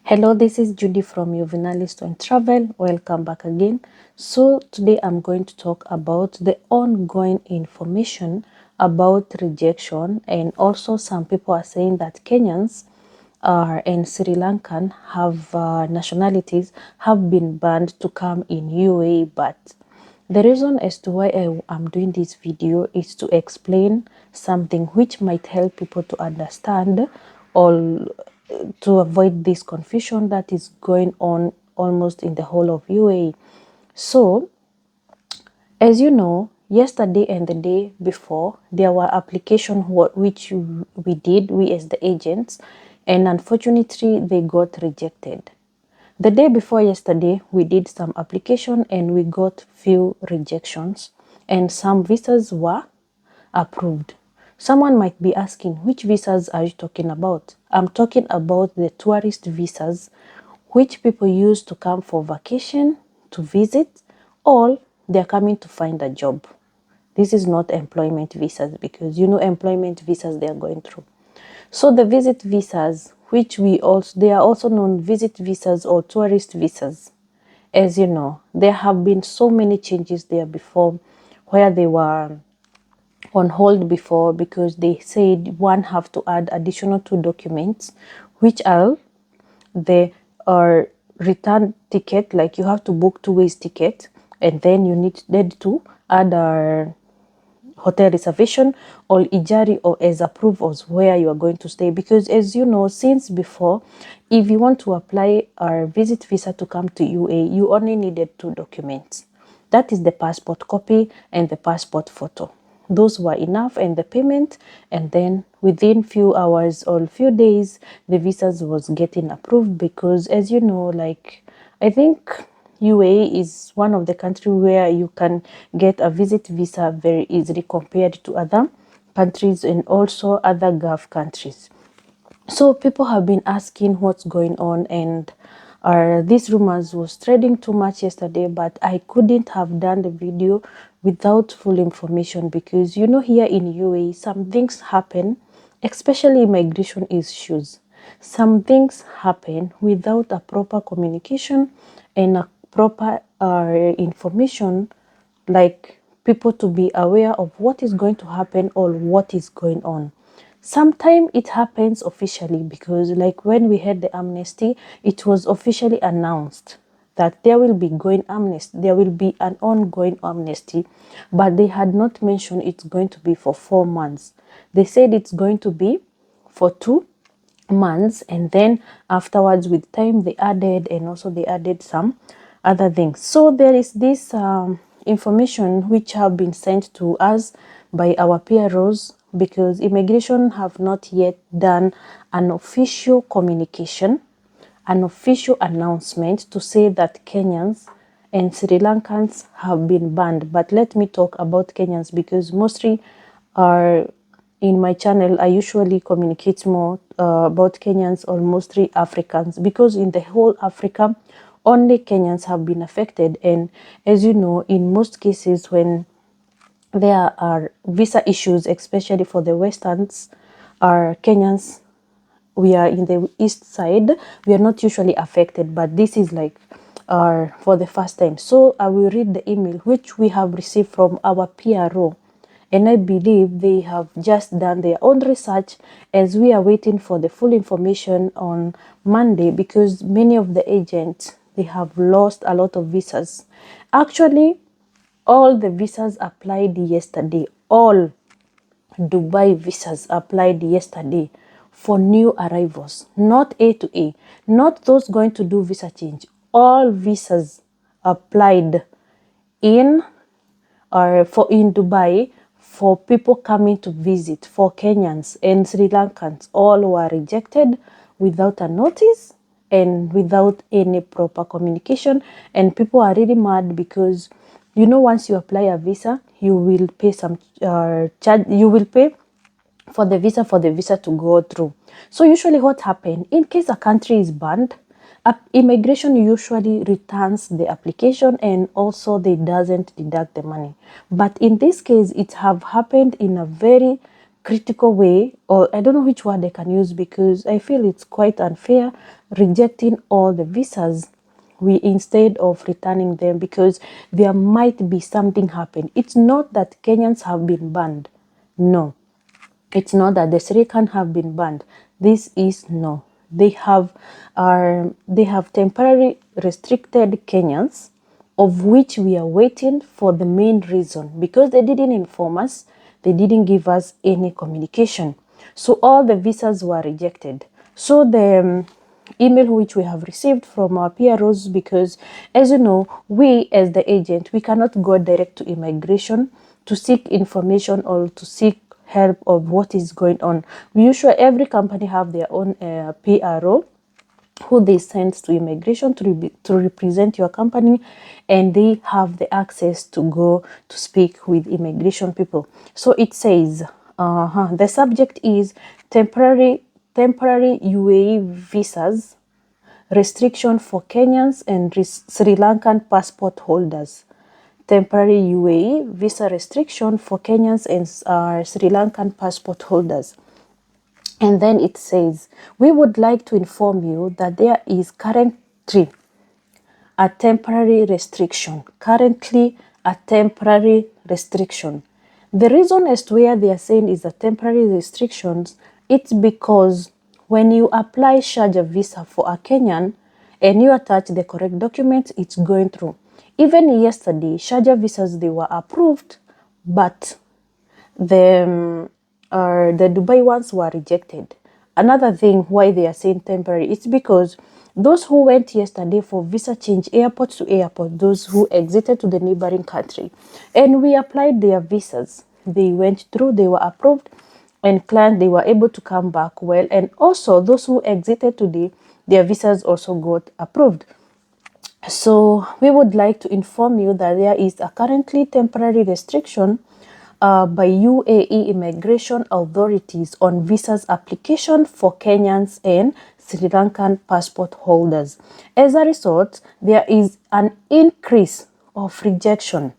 Hello, this is Judy from Juvenalist on Travel. Welcome back again. So today I'm going to talk about the ongoing information about rejection, and also some people are saying that Kenyans and Sri Lankan have nationalities have been banned to come in UAE, but the reason as to why I'm doing this video is to explain something which might help people to understand all to avoid this confusion that is going on almost in the whole of UAE. So, as you know, yesterday and the day before, there were applications which we as the agents, and unfortunately, they got rejected. The day before yesterday, we did some application and we got few rejections, and some visas were approved. Someone might be asking, which visas are you talking about? I'm talking about the tourist visas, which people use to come for vacation, to visit, or they're coming to find a job. This is not employment visas, because you know employment visas they are going through. So the visit visas, which they are also known visit visas or tourist visas. As you know, there have been so many changes there before, where they were on hold before because they said one have to add additional 2 documents, which are the return ticket, like you have to book 2 ways ticket, and then you need to add a hotel reservation or ijari or as approved as where you are going to stay, because as you know since before, if you want to apply a visit visa to come to UAE, you only needed 2 documents. That is the passport copy and the passport photo. Those were enough, and the payment, and then within few hours or few days the visas was getting approved, because as you know, like I think UAE is one of the countries where you can get a visit visa very easily compared to other countries and also other Gulf countries. So people have been asking what's going on, and these rumors was trading too much yesterday, but I couldn't have done the video without full information, because you know here in UAE some things happen, especially immigration issues. Some things happen without a proper communication and a proper information, like people to be aware of what is going to happen or what is going on. Sometimes it happens officially, because like when we had the amnesty, it was officially announced that there will be an ongoing amnesty, but they had not mentioned it's going to be for 4 months. They said it's going to be for 2 months, and then afterwards with time they added some other things. So there is this information which have been sent to us by our PROs, because immigration have not yet done an official communication, an official announcement to say that Kenyans and Sri Lankans have been banned. But let me talk about Kenyans, because mostly are in my channel I usually communicate more about Kenyans or mostly Africans, because in the whole Africa only Kenyans have been affected. And as you know, in most cases when there are visa issues, especially for the Westerns, are Kenyans, we are in the east side, we are not usually affected, but this is like for the first time. So I will read the email which we have received from our PRO, and I believe they have just done their own research, as we are waiting for the full information on Monday, because many of the agents, they have lost a lot of visas. Actually, all the visas applied yesterday, all Dubai visas applied yesterday for new arrivals, not A to A, not those going to do visa change. All visas applied in in Dubai for people coming to visit, for Kenyans and Sri Lankans, all were rejected without a notice and without any proper communication. And people are really mad, because you know once you apply a visa, you will pay some charge. You will pay for the visa to go through. So usually what happens, in case a country is banned, immigration usually returns the application, and also they doesn't deduct the money. But in this case, it have happened in a very critical way, or I don't know which word I can use because I feel it's quite unfair rejecting all the visas we instead of returning them, because there might be something happen. It's not that Kenyans have been banned. No, it's not that the Sri Lankan have been banned. This is no. They have temporarily restricted Kenyans, of which we are waiting for the main reason, because they didn't inform us, they didn't give us any communication. So all the visas were rejected. So the email which we have received from our PROs, because as you know, we as the agent, we cannot go direct to immigration to seek information or to seek help of what is going on. We usually, every company have their own PRO who they send to immigration to represent your company, and they have the access to go to speak with immigration people. So it says the subject is temporary UAE visas restriction for Kenyans and Sri Lankan passport holders. Temporary UAE visa restriction for Kenyans and Sri Lankan passport holders. And then it says, we would like to inform you that there is currently a temporary restriction. Currently, a temporary restriction. The reason as to where they are saying is a temporary restrictions, it's because when you apply Sharjah visa for a Kenyan and you attach the correct documents, it's going through. Even yesterday, Sharjah visas, they were approved, but the Dubai ones were rejected. Another thing why they are saying temporary, it's because those who went yesterday for visa change airport to airport, those who exited to the neighboring country, and we applied their visas, they went through, they were approved, and clients, they were able to come back well. And also those who exited today, their visas also got approved. So we would like to inform you that there is a currently temporary restriction by UAE immigration authorities on visas application for Kenyans and Sri Lankan passport holders. As a result, there is an increase of rejection.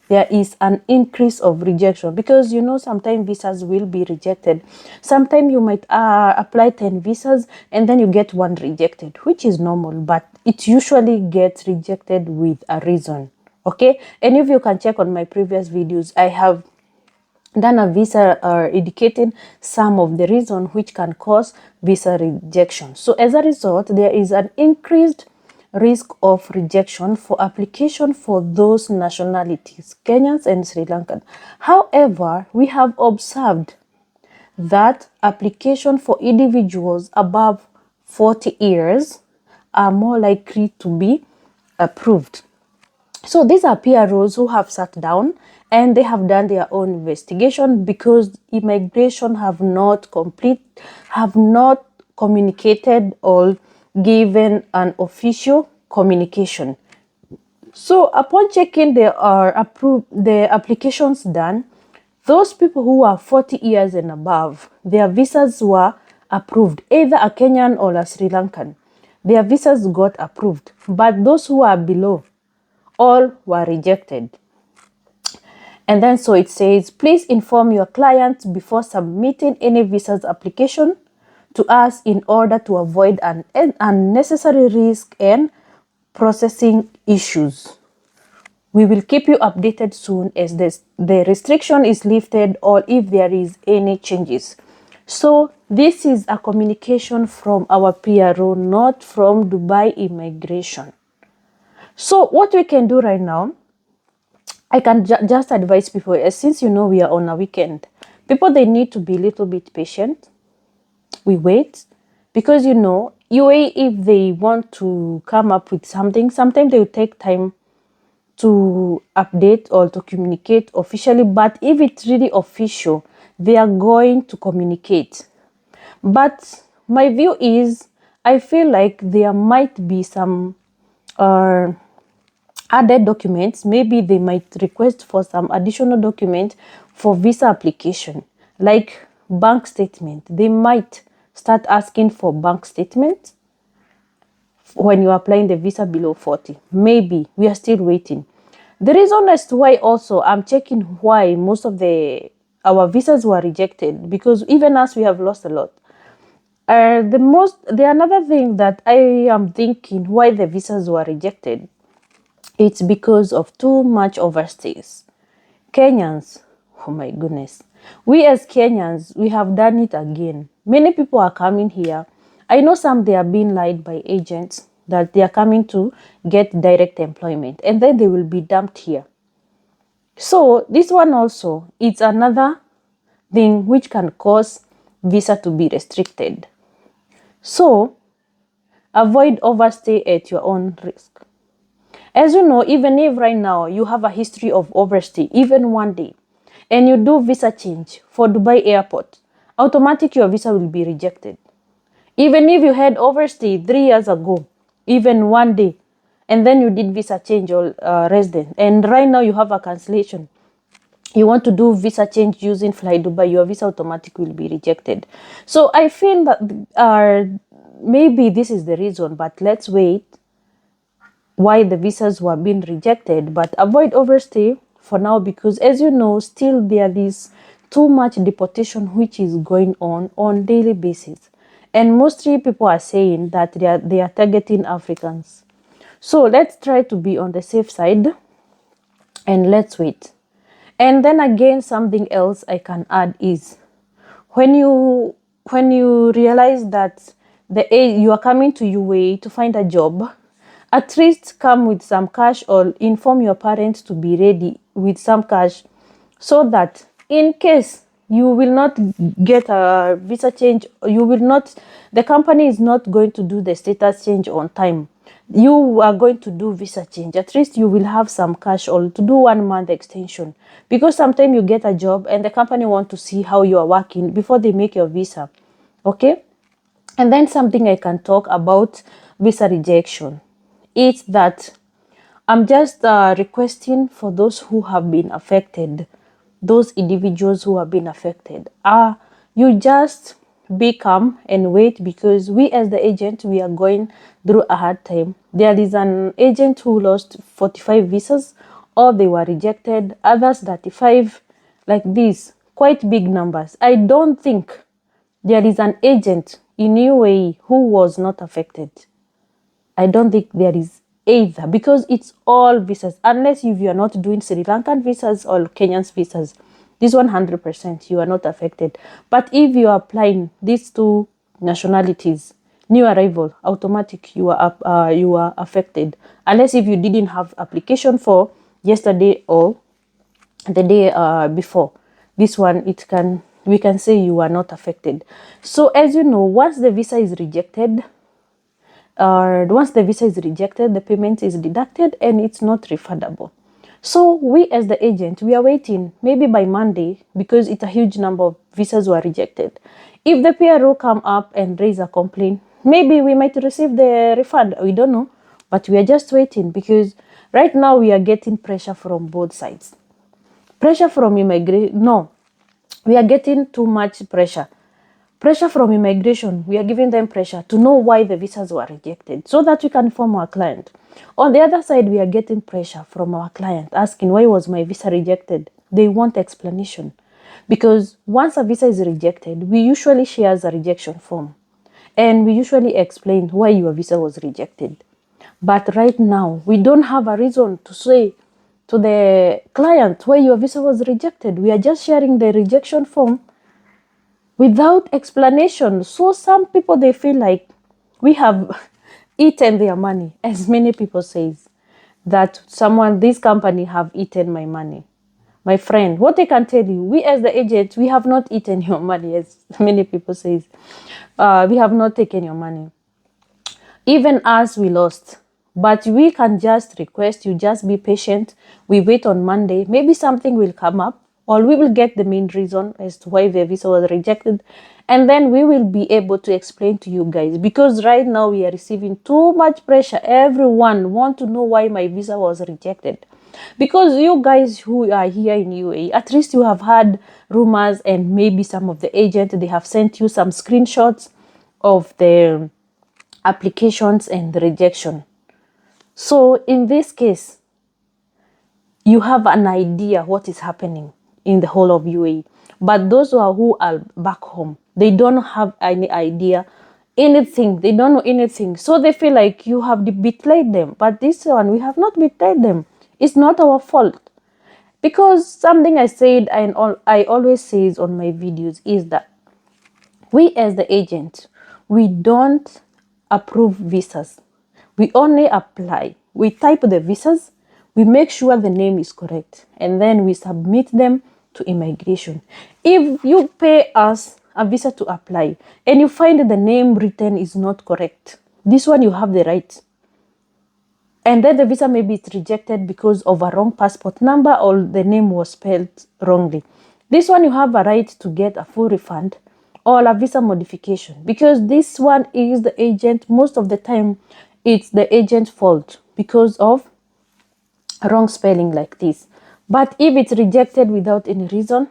There is an increase of rejection, because you know sometimes visas will be rejected. Sometimes you might apply 10 visas and then you get one rejected, which is normal, but it usually gets rejected with a reason. Okay, and if you can check on my previous videos, I have done a visa indicating some of the reasons which can cause visa rejection. So as a result, there is an increased risk of rejection for application for those nationalities, Kenyans and Sri Lankan. However, we have observed that application for individuals above 40 years are more likely to be approved. So these are PROs who have sat down and they have done their own investigation, because immigration have not communicated or given an official communication. So upon checking the applications done, those people who are 40 years and above, their visas were approved, either a Kenyan or a Sri Lankan. Their visas got approved, but those who are below, all were rejected. And then so it says, please inform your client before submitting any visas application to us in order to avoid an unnecessary risk and processing issues. We will keep you updated soon as the restriction is lifted or if there is any changes. So this is a communication from our PRO, not from Dubai Immigration. So what we can do right now, I can just advise people, since you know we are on a weekend, people, they need to be a little bit patient. We wait, because you know, UAE, if they want to come up with something, sometimes they will take time to update or to communicate officially. But if it's really official, they are going to communicate. But my view is, I feel like there might be some added documents. Maybe they might request for some additional document for visa application, like bank statement. They might start asking for bank statement when you're applying the visa below 40. Maybe we are still waiting. The reason as to why also I'm checking why most of the our visas were rejected, because even us, we have lost a lot. The another thing that I am thinking why the visas were rejected, it's because of too much overstays. Kenyans, oh my goodness. We as Kenyans, we have done it again. Many people are coming here. I know some, they are being lied by agents that they are coming to get direct employment, and then they will be dumped here. So this one also, it's another thing which can cause visa to be restricted. So avoid overstay at your own risk. As you know, even if right now you have a history of overstay, even one day, and you do visa change for Dubai airport, automatic your visa will be rejected. Even if you had overstay 3 years ago, even one day, and then you did visa change or resident, and right now you have a cancellation, you want to do visa change using Fly Dubai, your visa automatic will be rejected. So I feel that maybe this is the reason, but let's wait why the visas were being rejected. But avoid overstay for now, because as you know, still there is too much deportation which is going on daily basis, and mostly people are saying that they are targeting Africans. So let's try to be on the safe side and let's wait. And then again, something else I can add is when you realize that you are coming to UAE to find a job, at least come with some cash or inform your parents to be ready with some cash, so that in case you will not get a visa change, the company is not going to do the status change on time, you are going to do visa change, at least you will have some cash or to do 1 month extension, because sometimes you get a job and the company want to see how you are working before they make your visa. Okay. And then something I can talk about visa rejection, it's that I'm just requesting for those who have been affected, those individuals who have been affected. You just be calm and wait, because we as the agent, we are going through a hard time. There is an agent who lost 45 visas, or they were rejected, others 35, like this, quite big numbers. I don't think there is an agent in UAE who was not affected. I don't think there is either, because it's all visas. Unless if you are not doing Sri Lankan visas or Kenyans visas, this 100% you are not affected. But if you are applying these two nationalities, new arrival, automatic you are affected. Unless if you didn't have application for yesterday or the day before, this one we can say you are not affected. So as you know, once the visa is rejected, the payment is deducted and it's not refundable. So we as the agent, we are waiting maybe by Monday, because it's a huge number of visas were rejected. If the PRO come up and raise a complaint, maybe we might receive the refund. We don't know, but we are just waiting, because right now we are getting pressure from both sides. Pressure from immigration, no, we are getting too much pressure. Pressure from immigration, we are giving them pressure to know why the visas were rejected, so that we can inform our client. On the other side, we are getting pressure from our client asking, why was my visa rejected? They want explanation. Because once a visa is rejected, we usually share a rejection form. And we usually explain why your visa was rejected. But right now, we don't have a reason to say to the client why your visa was rejected. We are just sharing the rejection form without explanation. So some people, they feel like we have eaten their money, as many people says that this company have eaten my money. My friend, what I can tell you, we as the agent, we have not eaten your money, as many people says. We have not taken your money. Even us, we lost. But we can just request you just be patient. We wait on Monday. Maybe something will come up, or we will get the main reason as to why the visa was rejected. And then we will be able to explain to you guys. Because right now we are receiving too much pressure. Everyone want to know why my visa was rejected. Because you guys who are here in UAE, at least you have had rumors, and maybe some of the agents, they have sent you some screenshots of the applications and the rejection. So in this case, you have an idea what is happening in the whole of UAE. But those who are back home, they don't have any idea, anything. They don't know anything. So they feel like you have betrayed them. But this one, we have not betrayed them. It's not our fault. Because something I said and I always say on my videos is that we as the agent, we don't approve visas. We only apply. We type the visas, we make sure the name is correct, and then we submit them to immigration. If you pay us a visa to apply and you find that the name written is not correct, this one you have the right. And then the visa maybe it's rejected because of a wrong passport number or the name was spelled wrongly. This one you have a right to get a full refund or a visa modification, because this one is the agent. Most of the time it's the agent's fault because of wrong spelling like this. But if it's rejected without any reason,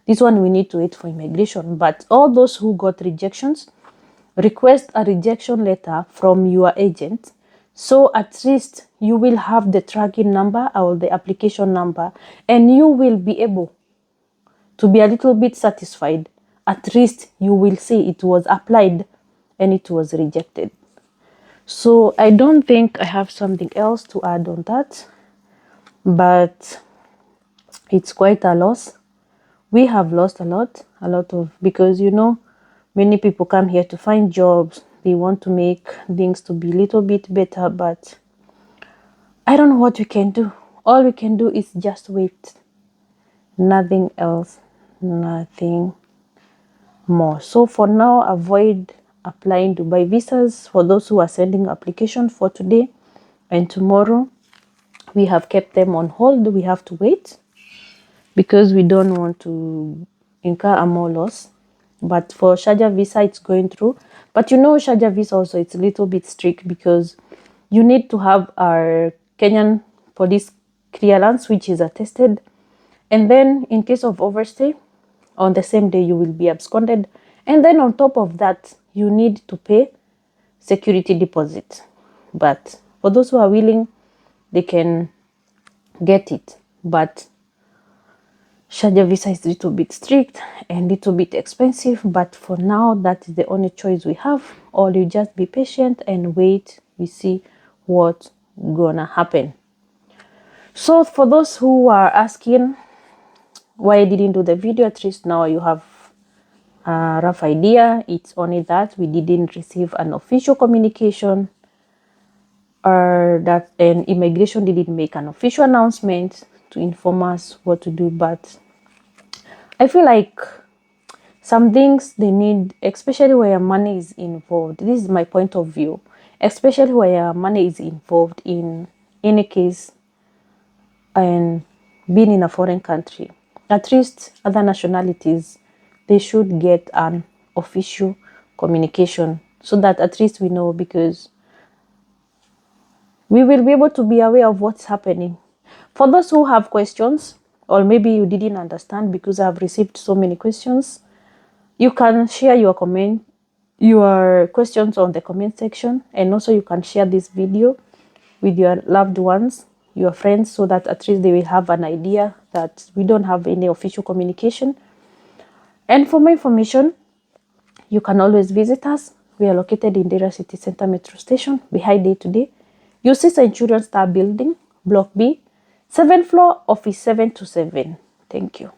this one we need to wait for immigration. But all those who got rejections, request a rejection letter from your agent, so at least you will have the tracking number or the application number, and you will be able to be a little bit satisfied. At least you will see it was applied and it was rejected. So I don't think I have something else to add on that, but it's quite a loss. We have lost a lot of, because many people come here to find jobs. They want to make things to be a little bit better, but I don't know what we can do. All we can do is just wait. Nothing else, nothing more. So for now, avoid applying Dubai visas for those who are sending application for today and tomorrow. We have kept them on hold. We have to wait because we don't want to incur a more loss. But for Sharjah visa, it's going through. But Sharjah visa also, it's a little bit strict because you need to have our Kenyan police clearance, which is attested. And then in case of overstay, on the same day, you will be absconded. And then on top of that, you need to pay security deposit. But for those who are willing, they can get it. But Sharjah visa is a little bit strict and a little bit expensive, but for now, that is the only choice we have. Or you just be patient and wait. We see what's gonna happen. So for those who are asking why I didn't do the video, at least now you have a rough idea. It's only that we didn't receive an official communication, or that an immigration didn't make an official announcement to inform us what to do. But I feel like some things they need, especially where money is involved. This is my point of view, especially where money is involved in any case and being in a foreign country. At least other nationalities, they should get an official communication so that at least we know, because we will be able to be aware of what's happening. For those who have questions, or maybe you didn't understand because I've received so many questions, you can share your questions on the comment section, and also you can share this video with your loved ones, your friends, so that at least they will have an idea that we don't have any official communication. And for more information, you can always visit us. We are located in Deira City Center Metro Station, behind Day Today. You see Centurion Star Building, Block B, 7th floor, Office 727. Thank you.